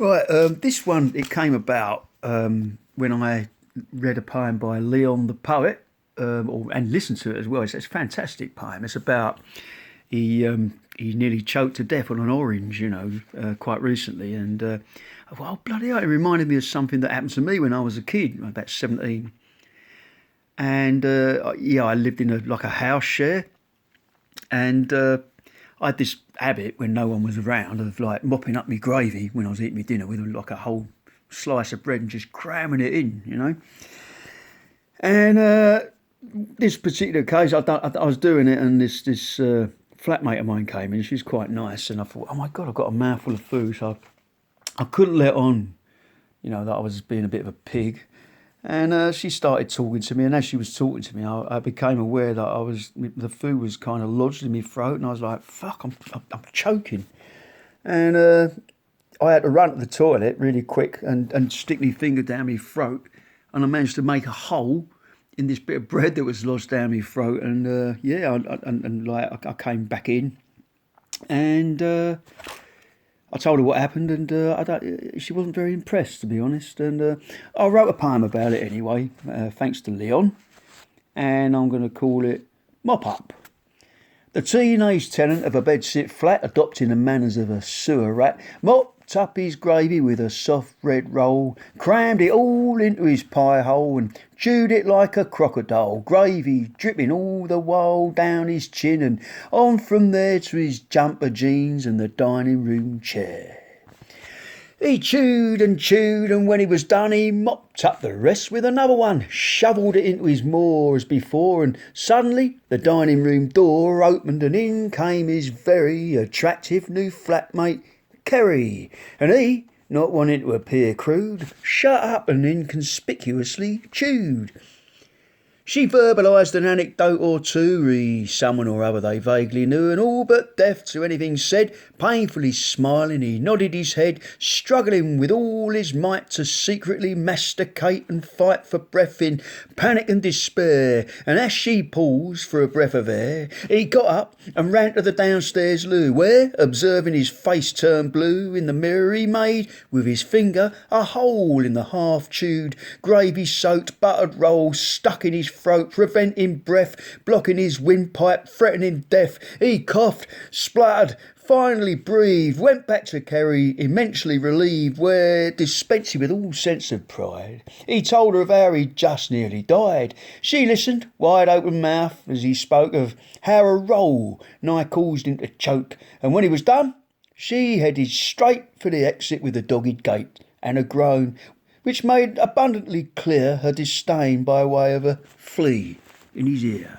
Right, this one, it came about when I read a poem by Leon the poet, and listened to it as well. It's a fantastic poem. It's about he nearly choked to death on an orange, quite recently. And well, bloody hell, it reminded me of something that happened to me when I was a kid, about 17. And yeah, I lived in like a house share, and I had this habit when no one was around of like mopping up my gravy when I was eating my dinner with like a whole slice of bread and just cramming it in. And this particular case, I was doing it, and this flatmate of mine came in. She's quite nice, and I thought, oh my god, I've got a mouthful of food, so I couldn't let on, that I was being a bit of a pig. And she started talking to me, and as she was talking to me, I became aware that the food was kind of lodged in my throat, and I was like, "Fuck, I'm choking." And I had to run to the toilet really quick and stick my finger down my throat, and I managed to make a hole in this bit of bread that was lodged down my throat. And yeah, I came back in, and I told her what happened, and she wasn't very impressed, to be honest. And I wrote a poem about it anyway, thanks to Leon, and I'm going to call it Mop Up. The teenage tenant of a bedsit flat, adopting the manners of a sewer rat, mopped up his gravy with a soft red roll, crammed it all into his pie hole and chewed it like a crocodile, gravy dripping all the while down his chin and on from there to his jumper jeans and the dining room chair. He chewed, and when he was done, he mopped up the rest with another one, shovelled it into his maw as before, and suddenly the dining room door opened, and in came his very attractive new flatmate, Kerry, and he, not wanting to appear crude, shut up and inconspicuously chewed. She verbalised an anecdote or two, someone or other they vaguely knew, and all but deaf to anything said, painfully smiling, he nodded his head, struggling with all his might to secretly masticate and fight for breath in panic and despair. And as she paused for a breath of air, he got up and ran to the downstairs loo, where, observing his face turn blue in the mirror, he made, with his finger, a hole in the half-chewed, gravy-soaked buttered roll stuck in his throat, preventing breath, blocking his windpipe, threatening death. He coughed, spluttered, finally breathed, went back to Kerry, immensely relieved, where, dispensing with all sense of pride, he told her of how he'd just nearly died. She listened, wide open mouth, as he spoke of how a roll nigh caused him to choke, and when he was done, she headed straight for the exit with a dogged gait and a groan, which made abundantly clear her disdain by way of a flea in his ear.